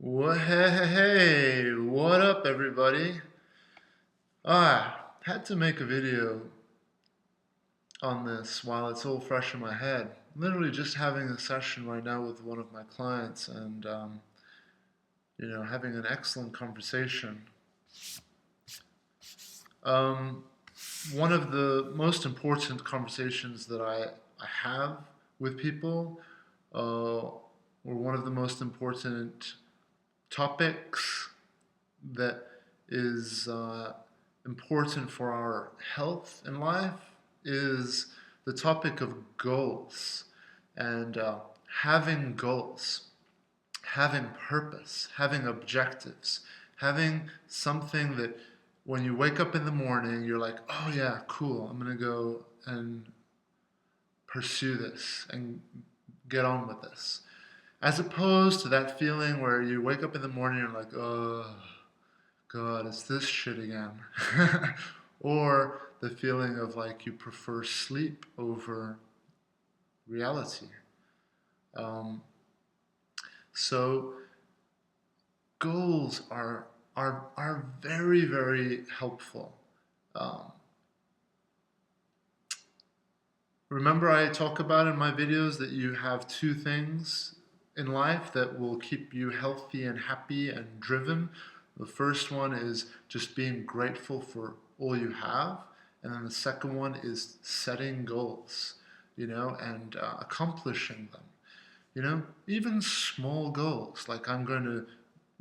Hey, what up, everybody? Had to make a video on this while it's all fresh in my head. Literally just having a session right now with one of my clients and, having an excellent conversation. Um, One of the most important conversations that I have with people, or one of the most important topics that is important for our health in life is the topic of goals and having goals, having purpose, having objectives, having something that when you wake up in the morning, you're like, oh yeah, cool, I'm going to go and pursue this and get on with this. As opposed to that feeling where you wake up in the morning and you're like, oh, God, it's this shit again. Or the feeling of like you prefer sleep over reality. Um, so goals are very, very helpful. Um, Remember, I talk about in my videos that you have two things in life that will keep you healthy and happy and driven. The first one is just being grateful for all you have. And then the second one is setting goals, and accomplishing them. Even small goals, like I'm going to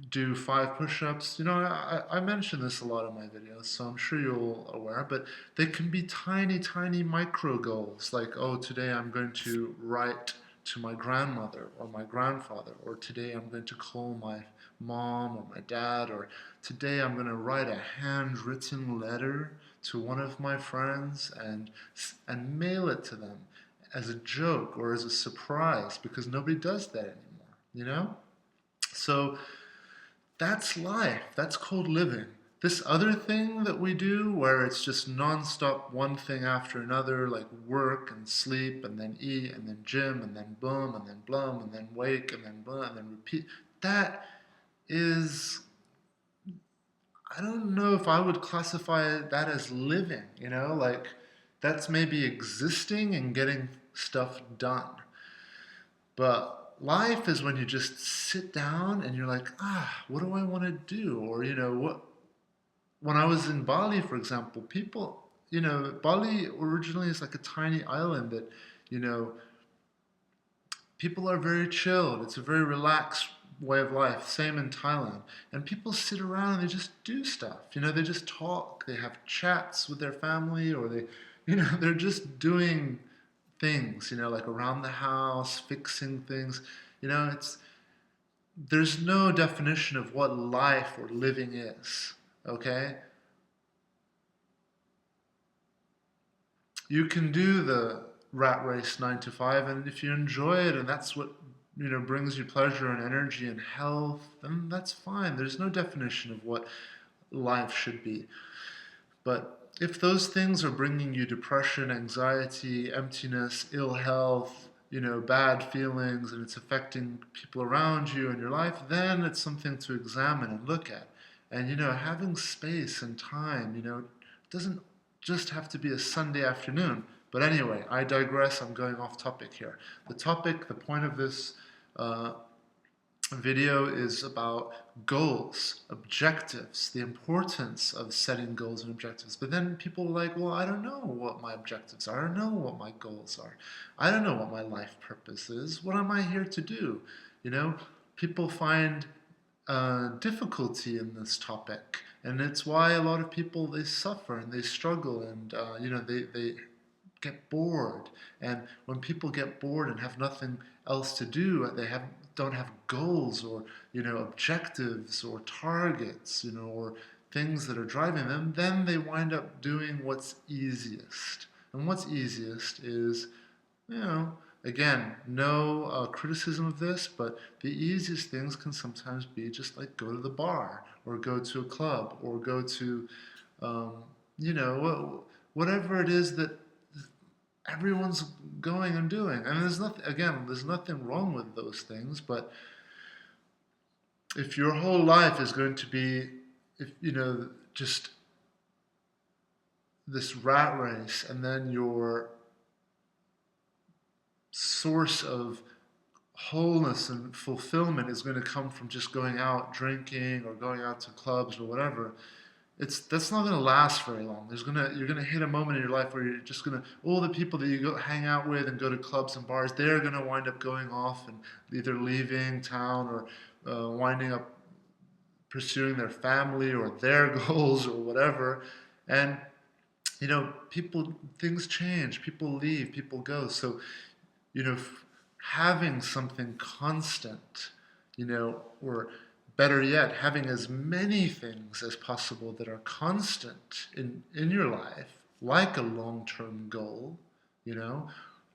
do 5 push-ups. I mention this a lot in my videos, so I'm sure you're all aware, but they can be tiny, tiny micro goals, like, oh, today I'm going to write to my grandmother or my grandfather, or today I'm going to call my mom or my dad, or today I'm going to write a handwritten letter to one of my friends and mail it to them as a joke or as a surprise, because nobody does that anymore. So that's life. That's called living. This other thing that we do, where it's just nonstop one thing after another, like work and sleep and then eat and then gym and then boom and then blum and then wake and then blah and then repeat, that is, I don't know if I would classify that as living. Like that's maybe existing and getting stuff done. But life is when you just sit down and you're like, what do I want to do? Or, what, when I was in Bali, for example, people, Bali originally is like a tiny island that, you know, people are very chilled. It's a very relaxed way of life. Same in Thailand. And people sit around and they just do stuff. They just talk. They have chats with their family, or they're just doing things, like around the house, fixing things. It's there's no definition of what life or living is. Okay? You can do the rat race 9 to 5, and if you enjoy it and that's what brings you pleasure and energy and health, then that's fine. There's no definition of what life should be. But if those things are bringing you depression, anxiety, emptiness, ill health, bad feelings, and it's affecting people around you and your life, then it's something to examine and look at. And having space and time, doesn't just have to be a Sunday afternoon. But anyway, I digress. I'm going off topic here. The point of this uh, video is about goals, objectives, the importance of setting goals and objectives. But then people are like, well, I don't know what my objectives are. I don't know what my goals are. I don't know what my life purpose is. What am I here to do? You know, People find difficulty in this topic. And it's why a lot of people, they suffer and they struggle and, they get bored. And when people get bored and have nothing else to do, don't have goals or objectives or targets, or things that are driving them, then they wind up doing what's easiest. And what's easiest is, again, no criticism of this, but the easiest things can sometimes be just like go to the bar or go to a club or go to, um, whatever it is that everyone's going and doing. And there's nothing wrong with those things, but if your whole life is going to be, if just this rat race, and then your source of wholeness and fulfillment is going to come from just going out drinking or going out to clubs or whatever, that's not going to last very long. You're gonna hit a moment in your life where you're just gonna, all the people that you go hang out with and go to clubs and bars, they're gonna wind up going off and either leaving town or winding up pursuing their family or their goals or whatever. And people, things change, people leave, people go. So having something constant, or better yet, having as many things as possible that are constant in your life, like a long-term goal,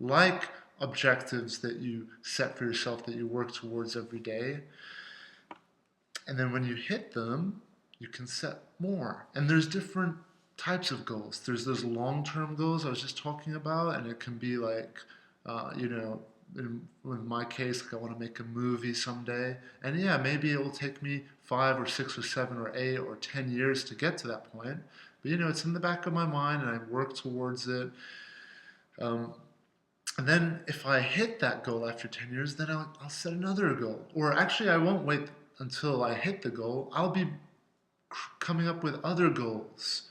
like objectives that you set for yourself that you work towards every day. And then when you hit them, you can set more. And there's different types of goals. There's those long-term goals I was just talking about, and it can be like, in my case, like I want to make a movie someday, and yeah, maybe it will take me 5 or 6 or 7 or 8 or 10 years to get to that point, but it's in the back of my mind, and I work towards it. And then if I hit that goal after 10 years, then I'll set another goal. Or actually, I won't wait until I hit the goal. I'll be coming up with other goals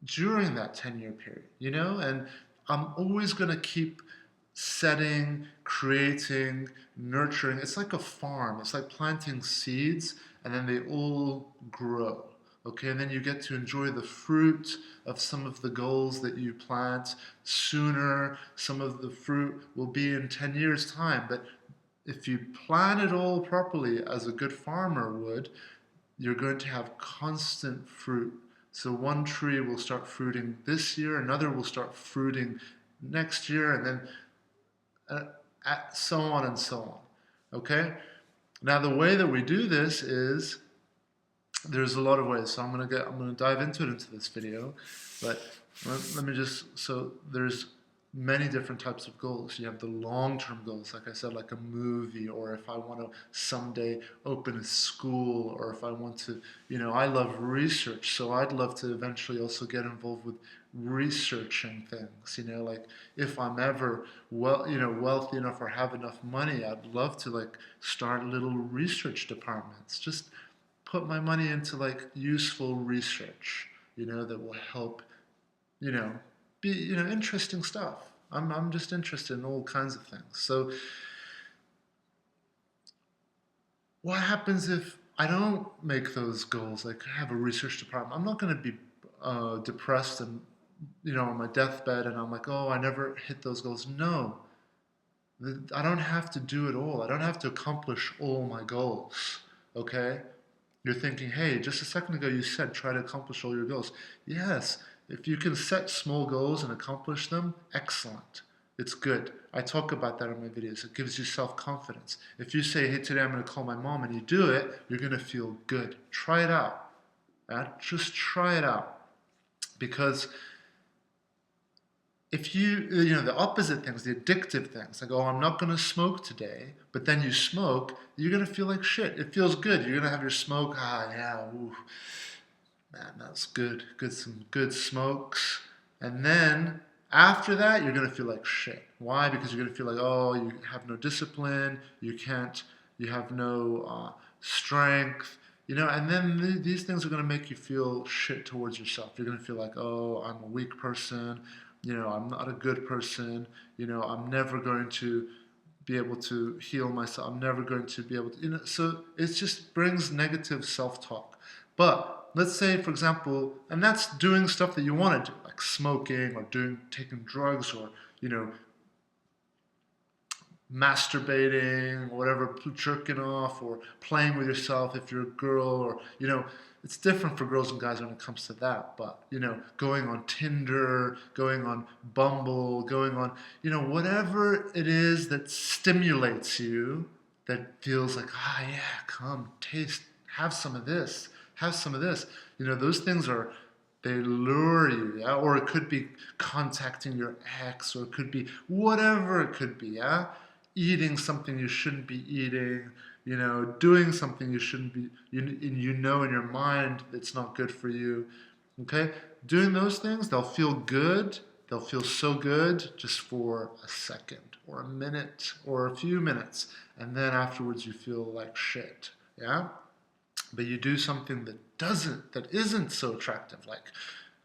during that 10-year period, and I'm always going to keep setting, creating, nurturing. It's like a farm. It's like planting seeds, and then they all grow. Okay, and then you get to enjoy the fruit of some of the goals that you plant sooner. Some of the fruit will be in 10 years' time. But if you plan it all properly, as a good farmer would, you're going to have constant fruit. So one tree will start fruiting this year, another will start fruiting next year, and then so on and so on. Okay? Now the way that we do this is, there's a lot of ways. So I'm gonna dive into this video, but let me so there's many different types of goals. You have the long-term goals, like I said, like a movie, or if I want to someday open a school, or if I want to, I love research, so I'd love to eventually also get involved with researching things. Like if I'm ever wealthy enough or have enough money, I'd love to like start little research departments. Just put my money into like useful research, that will help, be interesting stuff. I'm just interested in all kinds of things. So what happens if I don't make those goals? Like have a research department. I'm not going to be depressed and on my deathbed, and I'm like, oh, I never hit those goals. No, I don't have to do it all. I don't have to accomplish all my goals. Okay. You're thinking, hey, just a second ago you said try to accomplish all your goals. Yes, if you can set small goals and accomplish them, excellent. It's good. I talk about that in my videos. It gives you self-confidence. If you say, hey, today I'm going to call my mom, and you do it, you're going to feel good. Try it out. Just try it out. Because if the opposite things, the addictive things, like, oh, I'm not going to smoke today, but then you smoke, you're going to feel like shit. It feels good. You're going to have your smoke. Yeah, ooh, man, that's good. Some good smokes. And then after that, you're going to feel like shit. Why? Because you're going to feel like, oh, you have no discipline. You have no strength. And then these things are going to make you feel shit towards yourself. You're going to feel like, oh, I'm a weak person. I'm not a good person. I'm never going to be able to heal myself. I'm never going to be able to, so it just brings negative self-talk. But let's say, for example, and that's doing stuff that you want to do, like smoking or taking drugs, or, masturbating, or whatever, jerking off, or playing with yourself if you're a girl, or, it's different for girls and guys when it comes to that, but, going on Tinder, going on Bumble, going on, whatever it is that stimulates you, that feels like, yeah, come, taste, have some of this, those things they lure you, yeah? Or it could be contacting your ex, or it could be whatever it could be, yeah? Eating something you shouldn't be eating, doing something you shouldn't be, you know in your mind it's not good for you. Okay? Doing those things, they'll feel good. They'll feel so good just for a second or a minute or a few minutes. And then afterwards you feel like shit. Yeah? But you do something that isn't so attractive, like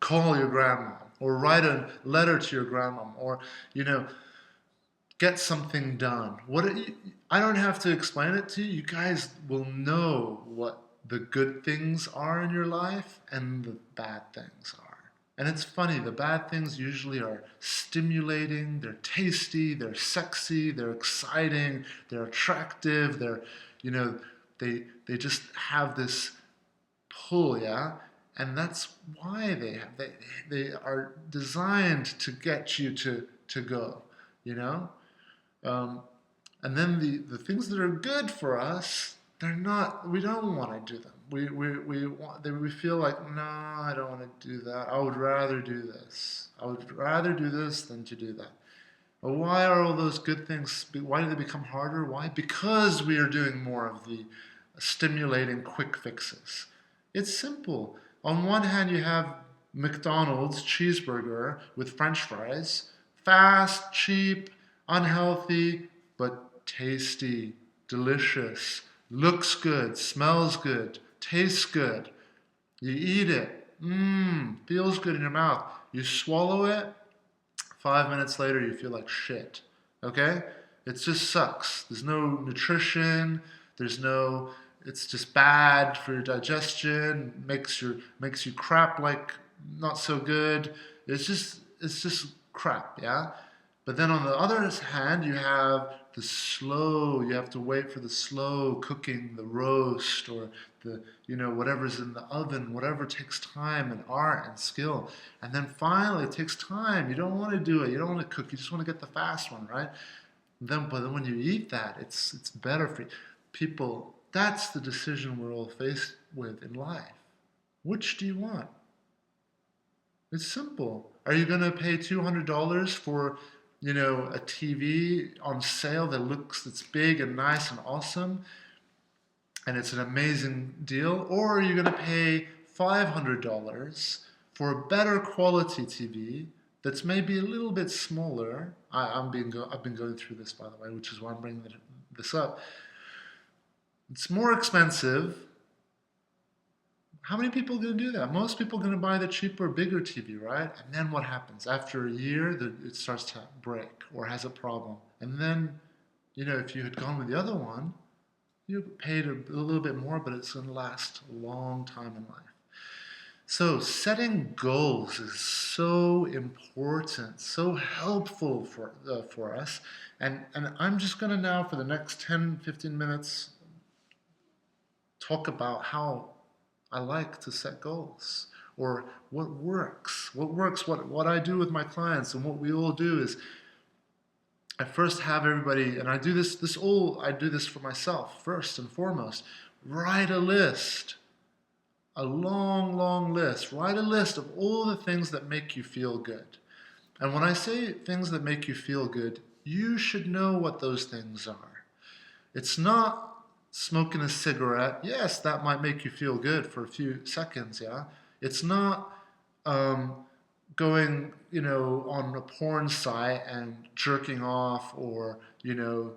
call your grandma or write a letter to your grandma or, you know, get something done. I don't have to explain it to you. You guys will know what the good things are in your life and the bad things are. And it's funny, the bad things usually are stimulating, they're tasty, they're sexy, they're exciting, they're attractive, you know, they just have this pull, yeah? And that's why they are designed to get you to go, you know? Um, and then the things that are good for us, we don't want to do them. We feel like, no, I don't want to do that. I would rather do this. I would rather do this than to do that. But why are all those good things, why do they become harder? Why? Because we are doing more of the stimulating quick fixes. It's simple. On one hand, you have McDonald's cheeseburger with French fries. Fast, cheap, unhealthy, but tasty, delicious, looks good, smells good, tastes good. You eat it. Feels good in your mouth. You swallow it. 5 minutes later, you feel like shit. Okay? It just sucks. There's no nutrition. It's just bad for your digestion. Makes you crap like not so good. It's just crap, yeah? But then on the other hand, you have you have to wait for the slow cooking, the roast, or whatever's in the oven, whatever takes time and art and skill. And then finally, it takes time. You don't want to do it. You don't want to cook. You just want to get the fast one, right? But then when you eat that, it's better for you. People, that's the decision we're all faced with in life. Which do you want? It's simple. Are you going to pay $200 for, a TV on sale that's big and nice and awesome, and it's an amazing deal? Or are you going to pay $500 for a better quality TV that's maybe a little bit smaller? I've been going through this, by the way, which is why I'm bringing this up. It's more expensive. How many people are going to do that? Most people are going to buy the cheaper, bigger TV, right? And then what happens? After a year, it starts to break or has a problem. And then, if you had gone with the other one, you paid a little bit more, but it's going to last a long time in life. So setting goals is so important, so helpful for us. And I'm just going to now, for the next 10, 15 minutes, talk about how I like to set goals, or what works. What I do with my clients, and what we all do is, I first have everybody, and I do this for myself first and foremost. Write a list, a long, long list. Write a list of all the things that make you feel good. And when I say things that make you feel good, you should know what those things are. It's not smoking a cigarette. Yes, that might make you feel good for a few seconds, yeah? It's not going, on a porn site and jerking off, or,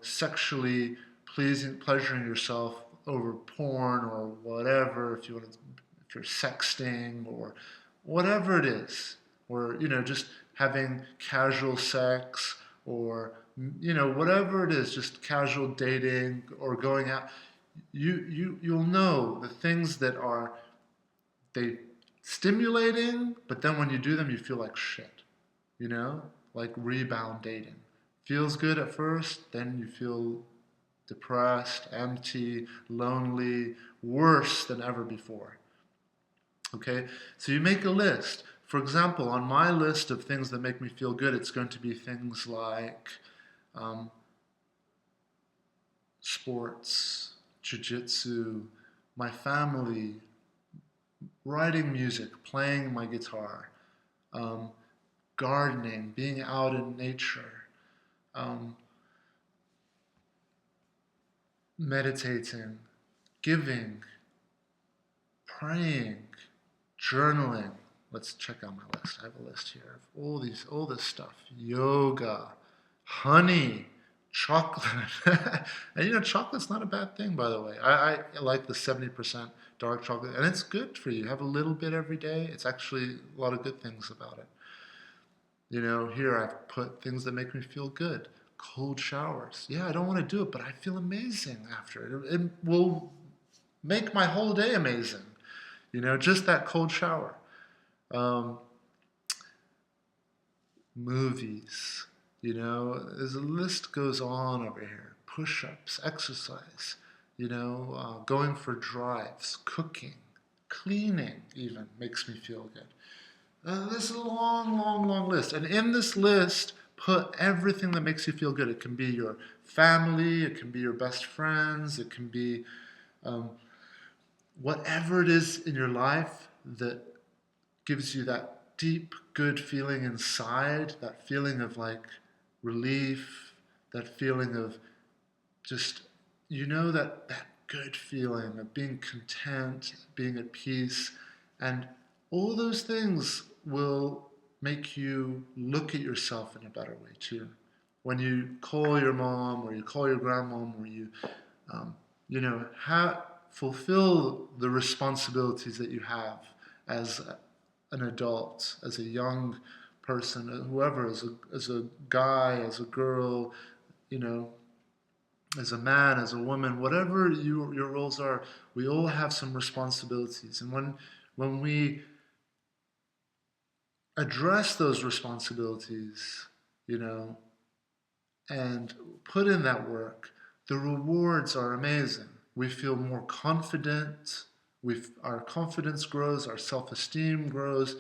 sexually pleasuring yourself over porn or whatever, if you're sexting or whatever it is, or, just having casual sex, or whatever it is, just casual dating or going out. You'll know the things that are stimulating, but then when you do them, you feel like shit. Like rebound dating. Feels good at first, then you feel depressed, empty, lonely, worse than ever before. Okay, so you make a list. For example, on my list of things that make me feel good, it's going to be things like sports, jiu-jitsu, my family, writing music, playing my guitar, gardening, being out in nature, meditating, giving, praying, journaling. Let's check out my list. I have a list here of all this stuff. Yoga, honey, chocolate. And chocolate's not a bad thing, by the way. I like the 70% dark chocolate, and it's good for you. Have a little bit every day. It's actually a lot of good things about it. Here I've put things that make me feel good. Cold showers. Yeah, I don't want to do it, but I feel amazing after it. It will make my whole day amazing. Just that cold shower. Um, Movies. There's a list goes on over here. Push-ups, exercise. Going for drives, cooking, cleaning even makes me feel good. This is a long, long, long list. And in this list, put everything that makes you feel good. It can be your family, it can be your best friends, it can be um, whatever it is in your life that gives you that deep, good feeling inside, that feeling of like relief, that feeling of just, that good feeling of being content, being at peace. And all those things will make you look at yourself in a better way too. When you call your mom or you call your grandmom or um, fulfill the responsibilities that you have as an adult, as a young person, whoever, as a guy, as a girl, you know, as a man, as a woman, whatever your roles are, we all have some responsibilities. And when we address those responsibilities, you know, and put in that work, the rewards are amazing. We feel more confident. Our confidence grows, our self-esteem grows,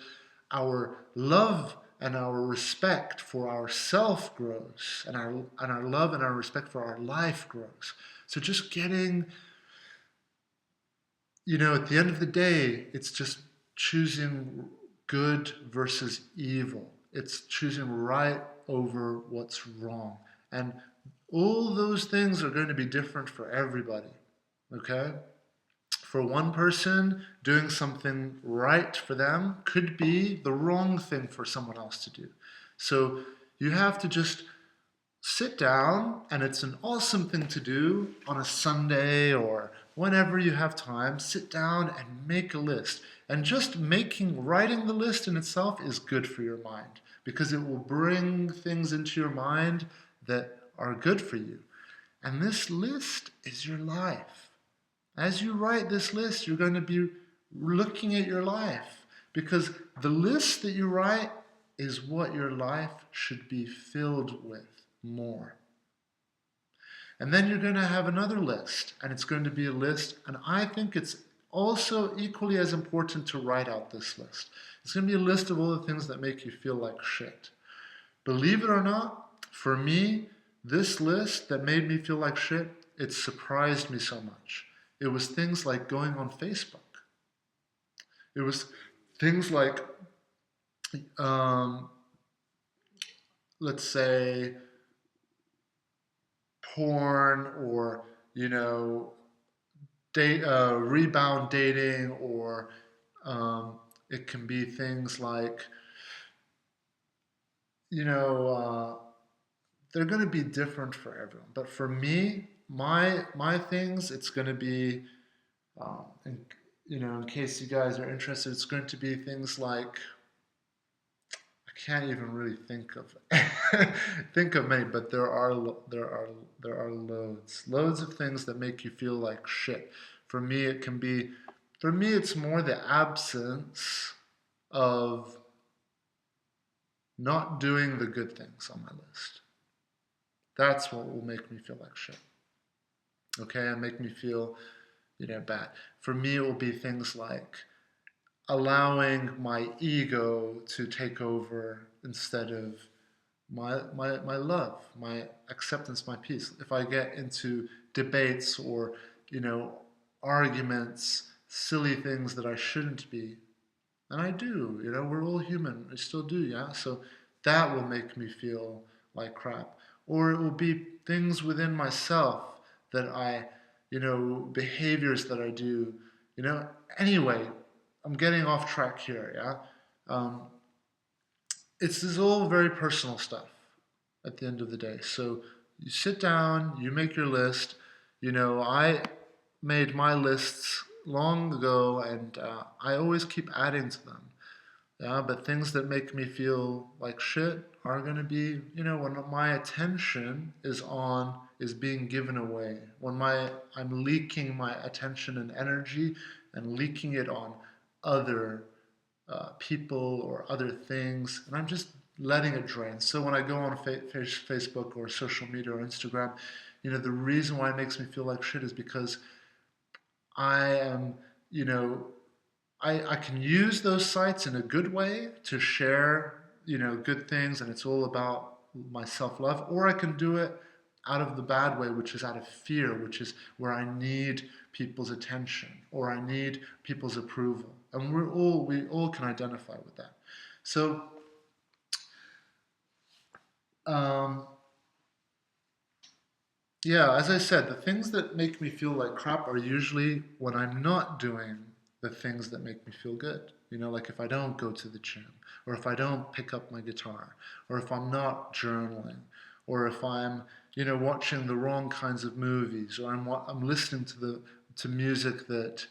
our love and our respect for ourself grows, and our love and our respect for our life grows. So just getting, at the end of the day, it's just choosing good versus evil. It's choosing right over what's wrong. And all those things are going to be different for everybody. Okay? For one person, doing something right for them could be the wrong thing for someone else to do. So you have to just sit down, and it's an awesome thing to do on a Sunday or whenever you have time. Sit down and make a list. And just writing the list in itself is good for your mind, because it will bring things into your mind that are good for you. And this list is your life. As you write this list, you're going to be looking at your life, because the list that you write is what your life should be filled with more. And then you're going to have another list, and it's going to be a list, and I think it's also equally as important to write out this list. It's going to be a list of all the things that make you feel like shit. Believe it or not, for me, this list that made me feel like shit, it surprised me so much. It was things like going on Facebook. It was things like, let's say, porn, or, rebound dating, or it can be things like, they're going to be different for everyone. But for me, my things, it's going to be, in case you guys are interested, it's going to be things like, I can't even really think of think of many, but there are loads of things that make you feel like shit. For me, it's more the absence of not doing the good things on my list. That's what will make me feel like shit. Okay, and make me feel, bad. For me, it will be things like allowing my ego to take over instead of my love, my acceptance, my peace. If I get into debates or, arguments, silly things that I shouldn't be, and I do, we're all human, I still do, yeah? So that will make me feel like crap. Or it will be things within myself that I behaviors that I do, anyway, I'm getting off track here, yeah? This is all very personal stuff at the end of the day. So you sit down, you make your list. I made my lists long ago, and I always keep adding to them. Yeah, but things that make me feel like shit are going to be, when my attention is being given away. When I'm leaking my attention and energy and leaking it on other people or other things, and I'm just letting it drain. So when I go on Facebook or social media or Instagram, the reason why it makes me feel like shit is because I am, you know, I can use those sites in a good way to share, good things, and it's all about my self-love, or I can do it out of the bad way, which is out of fear, which is where I need people's attention or I need people's approval. And we all can identify with that. So, um, yeah, as I said, the things that make me feel like crap are usually when I'm not doing the things that make me feel good. Like if I don't go to the gym, or if I don't pick up my guitar, or if I'm not journaling, or if I'm, watching the wrong kinds of movies, or I'm listening to music that,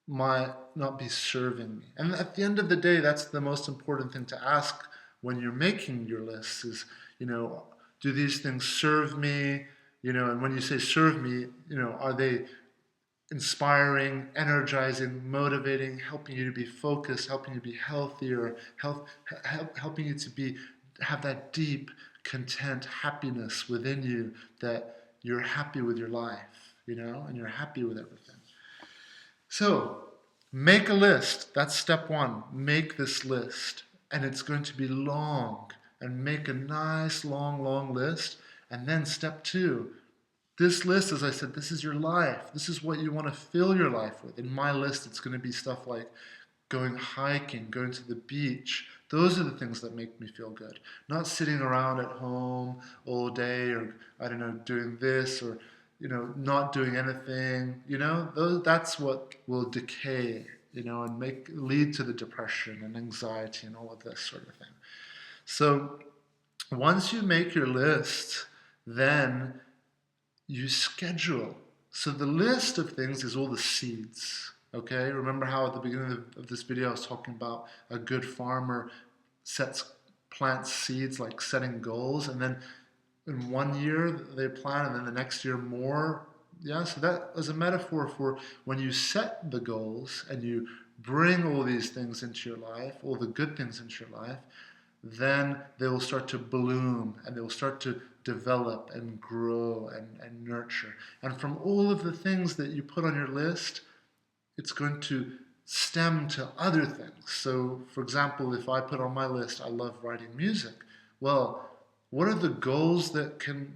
might not be serving me. And at the end of the day, that's the most important thing to ask when you're making your lists is, you know, do these things serve me? And when you say serve me, are they inspiring, energizing, motivating, helping you to be focused, helping you to be healthier, helping you to have that deep, content happiness within you, that you're happy with your life, and you're happy with everything. So make a list. That's step one. Make this list. And it's going to be long. And make a nice, long, long list. And then step two. This list, as I said, this is your life. This is what you want to fill your life with. In my list, it's going to be stuff like going hiking, going to the beach. Those are the things that make me feel good. Not sitting around at home all day, or I don't know, doing this, or not doing anything. That's what will decay, and lead to the depression and anxiety and all of this sort of thing. So once you make your list, then you schedule. So the list of things is all the seeds. Okay, remember how at the beginning of this video I was talking about a good farmer plants seeds, like setting goals, and then in one year they plant, and then the next year more. Yeah, so that was a metaphor for when you set the goals and you bring all these things into your life, all the good things into your life, then they will start to bloom and they will start to develop and grow and nurture. And from all of the things that you put on your list, it's going to stem to other things. So, for example, if I put on my list, I love writing music. Well, what are the goals that can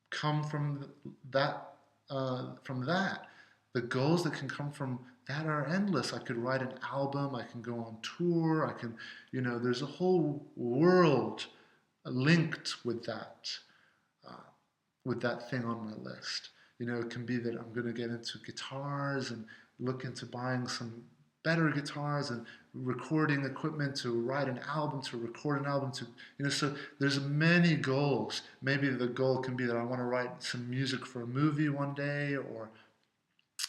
come from that? The goals that can come from that are endless. I could write an album. I can go on tour. I can, there's a whole world linked with that thing on my list. It can be that I'm going to get into guitars and look into buying some better guitars and recording equipment to write an album, to record an album, so there's many goals. Maybe the goal can be that I want to write some music for a movie one day, or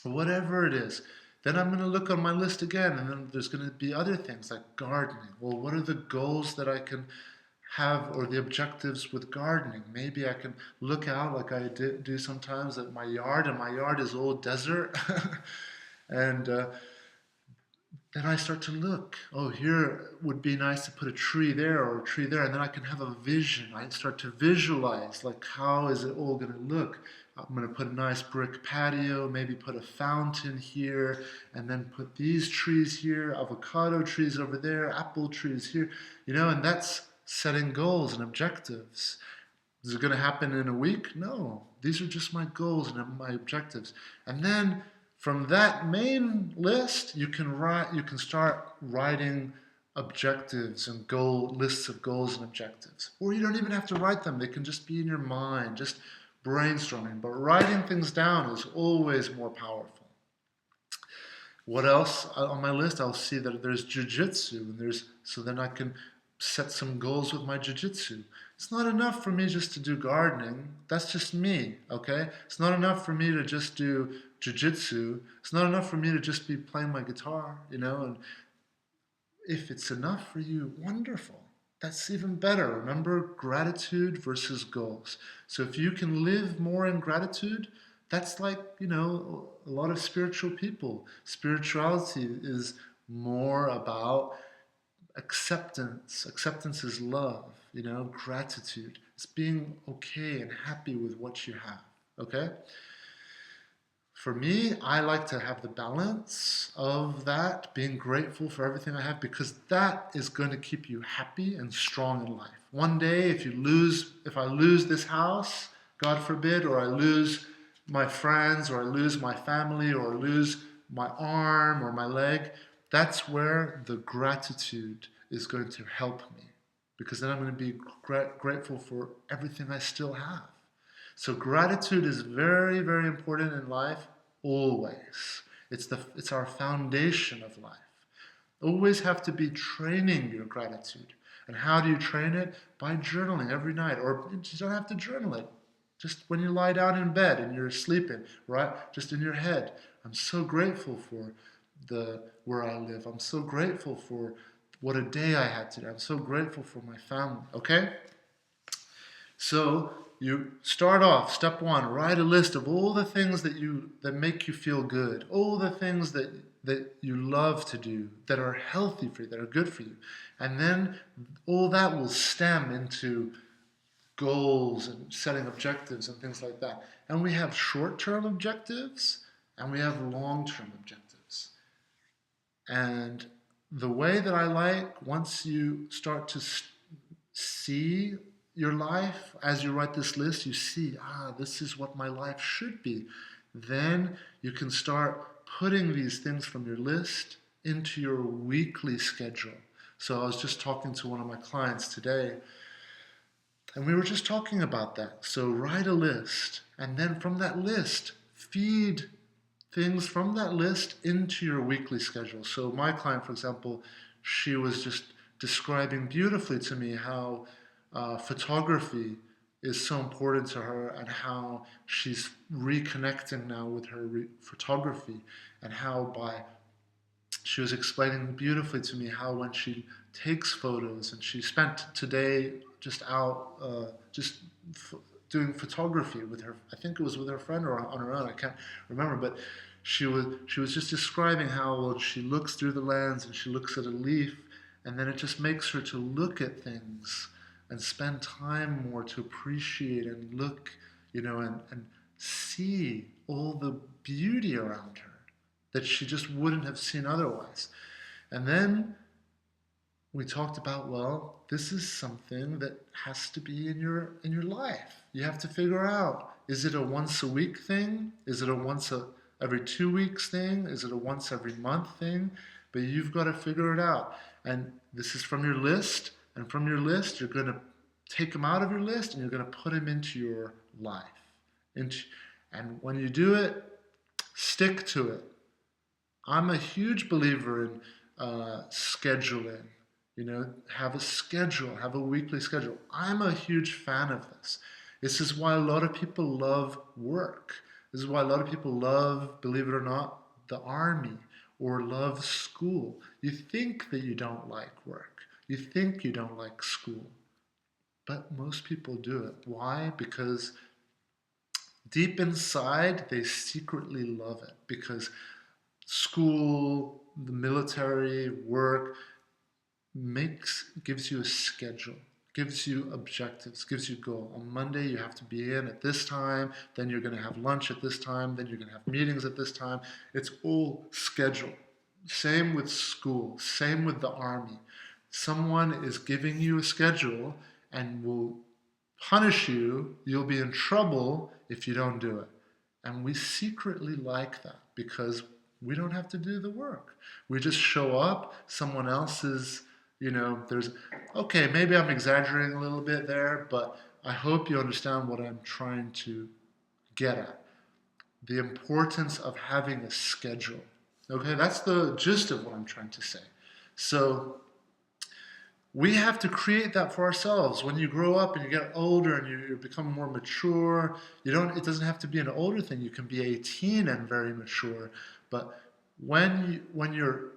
whatever it is. Then I'm going to look on my list again, and then there's going to be other things like gardening. Well, what are the goals that I can have, or the objectives with gardening? Maybe I can look out, like I do sometimes, at my yard, and my yard is all desert. And then I start to look, oh, here would be nice to put a tree there or a tree there, and then I can have a vision. I start to visualize, like, how is it all going to look? I'm going to put a nice brick patio, maybe put a fountain here, and then put these trees here, avocado trees over there, apple trees here, and that's setting goals and objectives. Is it going to happen in a week? No. These are just my goals and my objectives. And then from that main list, you can start writing objectives and lists of goals and objectives. Or you don't even have to write them. They can just be in your mind. Just brainstorming, but writing things down is always more powerful. What else on my list? I'll see that there's jujitsu, and so then I can set some goals with my jujitsu. It's not enough for me just to do gardening. That's just me, okay? It's not enough for me to just do jujitsu. It's not enough for me to just be playing my guitar, And if it's enough for you, wonderful. That's even better. Remember, gratitude versus goals. So if you can live more in gratitude, that's like, a lot of spiritual people. Spirituality is more about acceptance. Acceptance is love, gratitude. It's being okay and happy with what you have, okay? For me, I like to have the balance of that, being grateful for everything I have, because that is going to keep you happy and strong in life. One day, if I lose this house, God forbid, or I lose my friends, or I lose my family, or I lose my arm or my leg, that's where the gratitude is going to help me, because then I'm going to be grateful for everything I still have. So gratitude is very, very important in life, always. It's our foundation of life. Always have to be training your gratitude. And how do you train it? By journaling every night. Or you don't have to journal it. Just when you lie down in bed and you're sleeping, right? Just in your head. I'm so grateful for where I live. I'm so grateful for what a day I had today. I'm so grateful for my family. Okay? So you start off, step one, write a list of all the things that make you feel good, all the things that you love to do, that are healthy for you, that are good for you. And then all that will stem into goals and setting objectives and things like that. And we have short-term objectives and we have long-term objectives. And the way that I like, once you start to see your life, as you write this list, you see, this is what my life should be. Then you can start putting these things from your list into your weekly schedule. So I was just talking to one of my clients today, and we were just talking about that. So write a list, and then from that list, feed things from that list into your weekly schedule. So my client, for example, she was just describing beautifully to me how photography is so important to her, and how she's reconnecting now with her photography, and how she was explaining beautifully to me how when she takes photos, and she spent today just out doing photography with her, I think it was with her friend or on her own, I can't remember, but she was just describing how when she looks through the lens and she looks at a leaf, and then it just makes her to look at things and spend time more to appreciate and look, and see all the beauty around her that she just wouldn't have seen otherwise. And then we talked about, well, this is something that has to be in your life. You have to figure out, is it a once a week thing? Is it a every 2 weeks thing? Is it a once every month thing? But you've got to figure it out. And this is from your list. And from your list, you're going to take them out of your list and you're going to put them into your life. And when you do it, stick to it. I'm a huge believer in scheduling. Have a schedule, have a weekly schedule. I'm a huge fan of this. This is why a lot of people love work. This is why a lot of people love, believe it or not, the army, or love school. You think that you don't like work. You think you don't like school. But most people do it. Why? Because deep inside, they secretly love it. Because school, the military, work, gives you a schedule, gives you objectives, gives you a goal. On Monday, you have to be in at this time, then you're going to have lunch at this time, then you're going to have meetings at this time. It's all scheduled. Same with school, same with the army. Someone is giving you a schedule and will punish you. You'll be in trouble if you don't do it. And we secretly like that because we don't have to do the work. We just show up, someone else is, maybe I'm exaggerating a little bit there, but I hope you understand what I'm trying to get at. The importance of having a schedule. Okay, that's the gist of what I'm trying to say. So we have to create that for ourselves. When you grow up and you get older and you become more mature, it doesn't have to be an older thing. You can be 18 and very mature. But when you're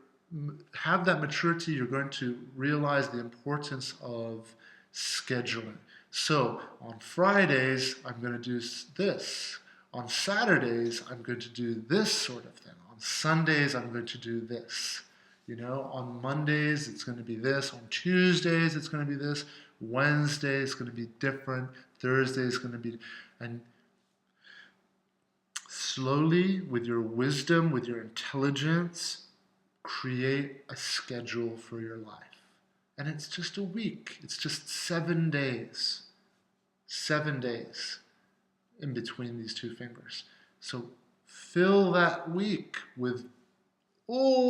have that maturity, you're going to realize the importance of scheduling. So on Fridays, I'm going to do this. On Saturdays, I'm going to do this sort of thing. On Sundays, I'm going to do this. On Mondays, it's going to be this. On Tuesdays, it's going to be this. Wednesday, it's going to be different. Thursday is going to be... And slowly, with your wisdom, with your intelligence, create a schedule for your life. And it's just a week. It's just 7 days. 7 days in between these two fingers. So fill that week with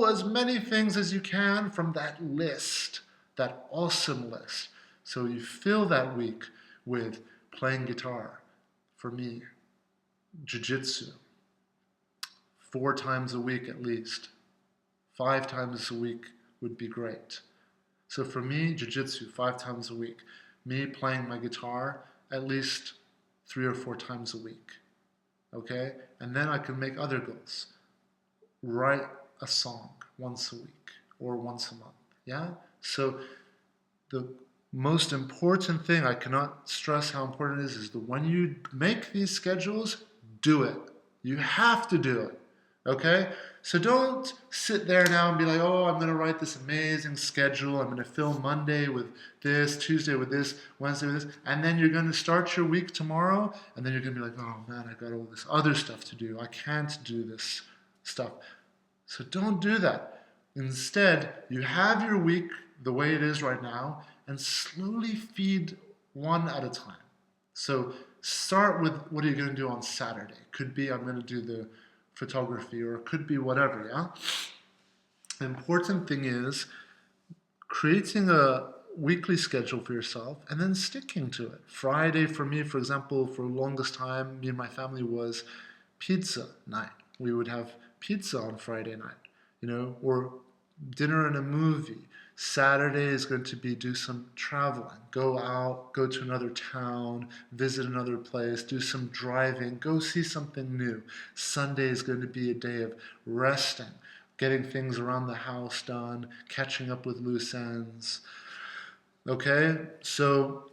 as many things as you can from that list, that awesome list. So you fill that week with playing guitar. For me, jiu-jitsu, 4 times a week at least. 5 times a week would be great. So for me, jiu-jitsu, 5 times a week. Me playing my guitar at least 3 or 4 times a week. Okay? And then I can make other goals. Write a song once a week or once a month. Yeah? So the most important thing, I cannot stress how important it is that when you make these schedules, do it. You have to do it. Okay? So don't sit there now and be like, oh, I'm going to write this amazing schedule. I'm going to fill Monday with this, Tuesday with this, Wednesday with this. And then you're going to start your week tomorrow. And then you're going to be like, oh man, I got all this other stuff to do. I can't do this stuff. So don't do that. Instead, you have your week the way it is right now and slowly feed one at a time. So start with, what are you going to do on Saturday? Could be, I'm going to do the photography, or it could be whatever, yeah? The important thing is creating a weekly schedule for yourself and then sticking to it. Friday for me, for example, for the longest time, me and my family was pizza night. We would have pizza on Friday night, or dinner and a movie. Saturday is going to be do some traveling, go out, go to another town, visit another place, do some driving, go see something new. Sunday is going to be a day of resting, getting things around the house done, catching up with loose ends. Okay, so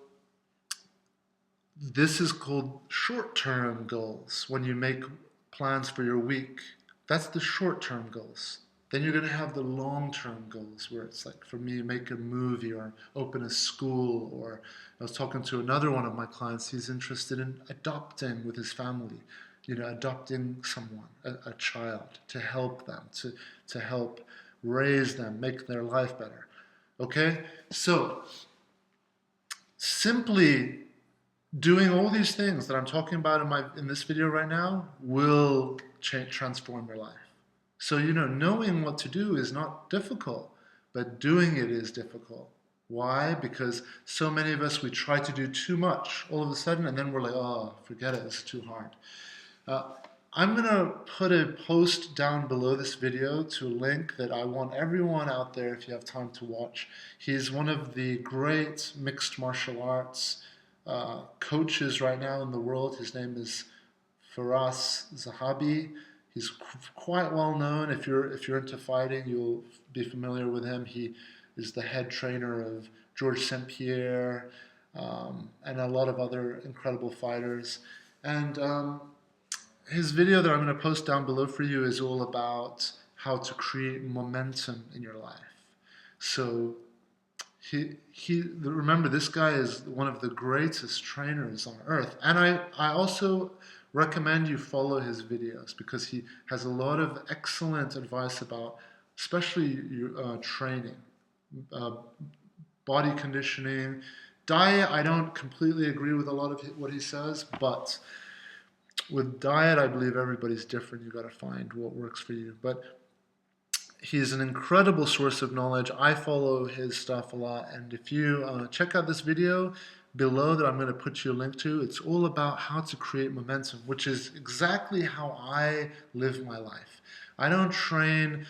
this is called short-term goals. When you make plans for your week, that's the short-term goals. Then you're going to have the long-term goals, where it's like, for me, make a movie or open a school. Or I was talking to another one of my clients. He's interested in adopting with his family, adopting someone, a child, to help them, to help raise them, make their life better. Okay? So simply doing all these things that I'm talking about in this video right now will transform your life. So, knowing what to do is not difficult, but doing it is difficult. Why? Because so many of us, we try to do too much all of a sudden, and then we're like, oh, forget it, it's too hard. I'm going to put a post down below this video to a link that I want everyone out there, if you have time to watch. He's one of the great mixed martial arts coaches right now in the world. His name is Firas Zahabi. He's quite well known. If you're into fighting, you'll be familiar with him. He is the head trainer of Georges St. Pierre and a lot of other incredible fighters. And his video that I'm going to post down below for you is all about how to create momentum in your life. So remember, this guy is one of the greatest trainers on earth. And I also recommend you follow his videos, because he has a lot of excellent advice about, especially training, body conditioning, diet. I don't completely agree with a lot of what he says, but with diet, I believe everybody's different. You got to find what works for you. But he's an incredible source of knowledge. I follow his stuff a lot, and if you check out this video, below that I'm going to put you a link to. It's all about how to create momentum, which is exactly how I live my life. I don't train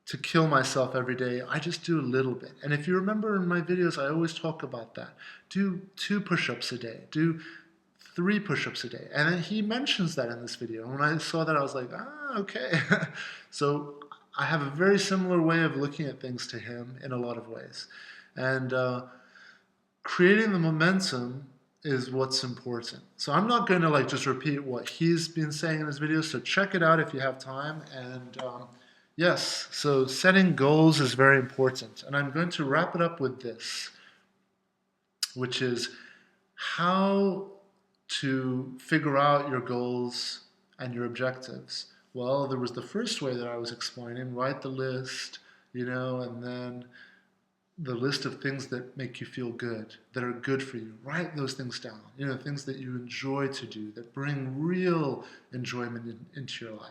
to kill myself every day. I just do a little bit. And if you remember in my videos, I always talk about that. Do 2 push-ups a day. Do 3 push-ups a day. And he mentions that in this video. And when I saw that, I was like, okay. So I have a very similar way of looking at things to him in a lot of ways. And creating the momentum is what's important. So I'm not going to like just repeat what he's been saying in his videos. So check it out if you have time. And yes, so setting goals is very important. And I'm going to wrap it up with this, which is how to figure out your goals and your objectives. Well, there was the first way that I was explaining, write the list, and then the list of things that make you feel good, that are good for you. Write those things down, things that you enjoy to do, that bring real enjoyment into your life.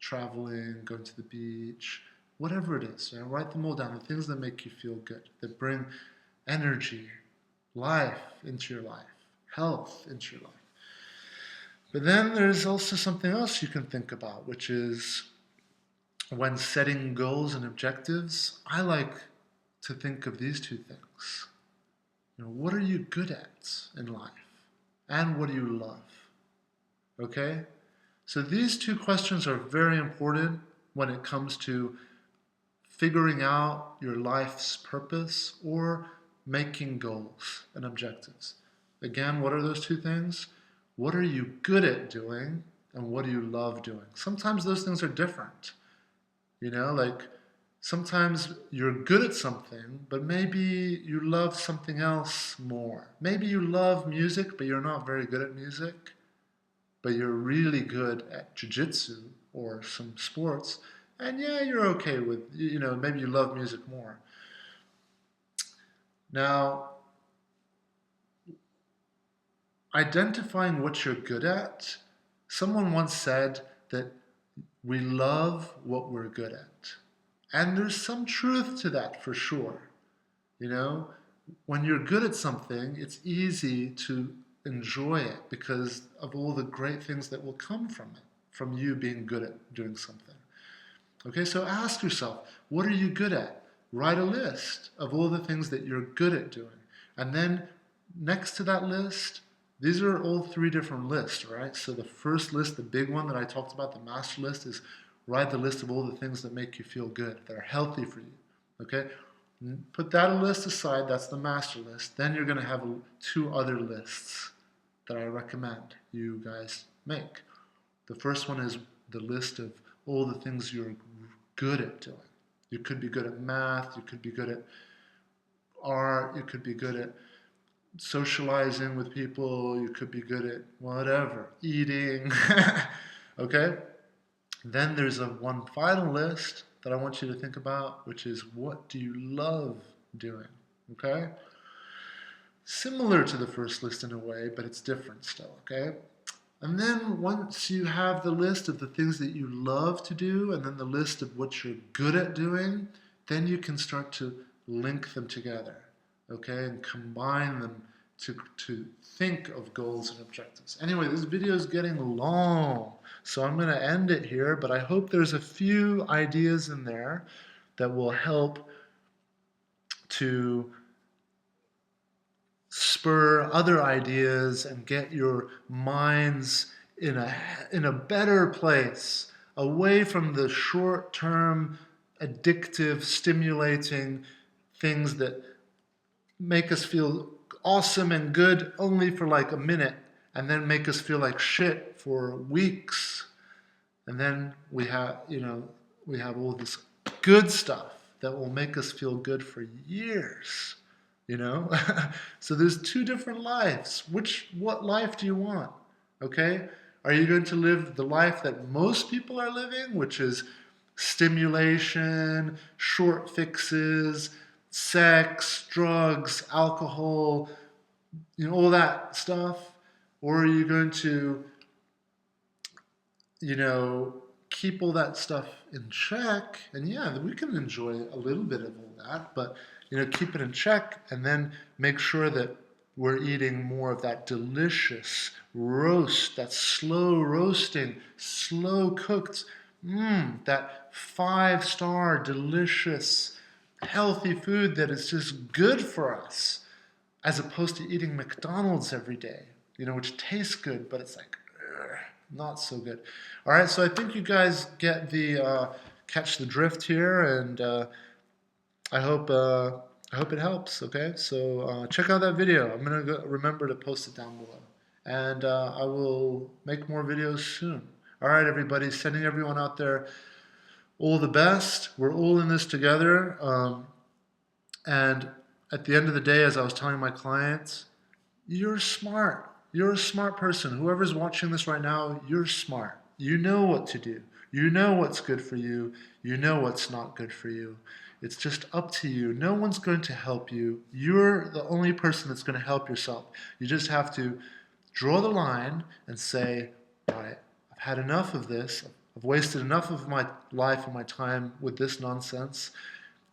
Traveling, going to the beach, whatever it is, write them all down, the things that make you feel good, that bring energy, life into your life, health into your life. But then there's also something else you can think about, which is when setting goals and objectives, I like to think of these 2 things. What are you good at in life? And what do you love? Okay? So these 2 questions are very important when it comes to figuring out your life's purpose or making goals and objectives. Again, what are those 2 things? What are you good at doing and what do you love doing? Sometimes those things are different. Like sometimes you're good at something, but maybe you love something else more. Maybe you love music, but you're not very good at music, but you're really good at jiu-jitsu or some sports, and yeah, you're okay with, maybe you love music more. Now, identifying what you're good at, someone once said that we love what we're good at. And there's some truth to that for sure. When you're good at something, it's easy to enjoy it because of all the great things that will come from it, from you being good at doing something. Okay, so ask yourself, what are you good at? Write a list of all the things that you're good at doing. And then next to that list, these are all 3 different lists, right? So the first list, the big one that I talked about, the master list, is write the list of all the things that make you feel good, that are healthy for you, okay? Put that list aside, that's the master list. Then you're going to have 2 other lists that I recommend you guys make. The first one is the list of all the things you're good at doing. You could be good at math, you could be good at art, you could be good at socializing with people, you could be good at whatever, eating, okay? Then there's one final list that I want you to think about, which is what do you love doing, okay? Similar to the first list in a way, but it's different still, okay? And then once you have the list of the things that you love to do and then the list of what you're good at doing, then you can start to link them together, okay, and combine them to think of goals and objectives. Anyway, this video is getting long, so I'm going to end it here, but I hope there's a few ideas in there that will help to spur other ideas and get your minds in a better place, away from the short-term, addictive, stimulating things that make us feel awesome and good only for like a minute and then make us feel like shit for weeks. And then we have all this good stuff that will make us feel good for years. So there's 2 different lives. What life do you want? Okay? Are you going to live the life that most people are living, which is stimulation, short fixes, sex, drugs, alcohol, all that stuff? Or are you going to, keep all that stuff in check? And yeah, we can enjoy a little bit of all that, but keep it in check and then make sure that we're eating more of that delicious roast, that slow roasting, slow cooked, that 5-star delicious, healthy food that is just good for us, as opposed to eating McDonald's every day, which tastes good, but it's like, not so good. All right, so I think you guys get the catch the drift here, and I hope it helps. Okay, so check out that video. I'm gonna remember to post it down below, and I will make more videos soon. All right, everybody, sending everyone out there all the best. We're all in this together, and at the end of the day, as I was telling my clients, you're smart. You're a smart person. Whoever's watching this right now, you're smart. You know what to do. You know what's good for you. You know what's not good for you. It's just up to you. No one's going to help you. You're the only person that's going to help yourself. You just have to draw the line and say, all right, I've had enough of this. I've wasted enough of my life and my time with this nonsense.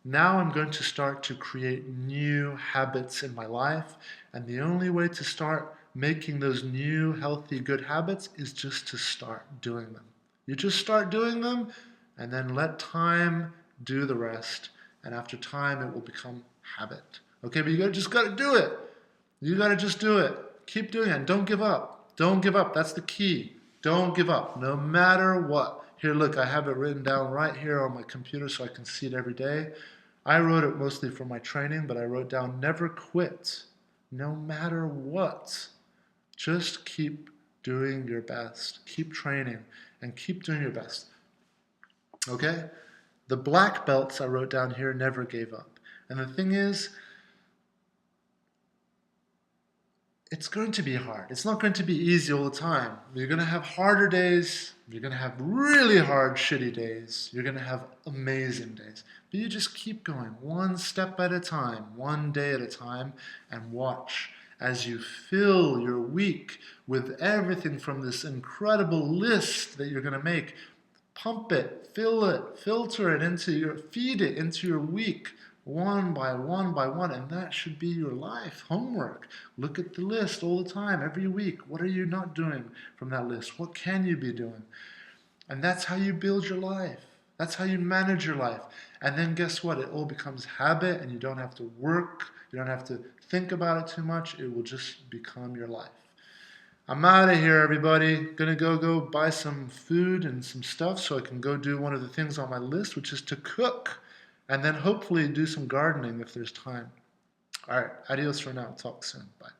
Now I'm going to start to create new habits in my life, and the only way to start making those new, healthy, good habits is just to start doing them. You just start doing them, and then let time do the rest, and after time it will become habit. Okay, but you just got to do it. You got to just do it. Keep doing it, and don't give up. Don't give up. That's the key. Don't give up, no matter what. Here, look, I have it written down right here on my computer so I can see it every day. I wrote it mostly for my training, but I wrote down never quit, no matter what. Just keep doing your best. Keep training and keep doing your best. Okay? The black belts I wrote down here never gave up. And the thing is, it's going to be hard. It's not going to be easy all the time. You're going to have harder days. You're going to have really hard, shitty days. You're going to have amazing days. But you just keep going, one step at a time, one day at a time, and watch as you fill your week with everything from this incredible list that you're going to make. Pump it, fill it, filter it feed it into your week. One by one, and that should be your life homework. Look at the list all the time, every week. What are you not doing from that list? What can you be doing? And that's how you build your life. That's how you manage your life. And then guess what? It all becomes habit, and you don't have to work. You don't have to think about it too much. It will just become your life. I'm out of here, everybody. Gonna go buy some food and some stuff so I can go do one of the things on my list, which is to cook. And then hopefully do some gardening if there's time. All right, adios for now. Talk soon. Bye.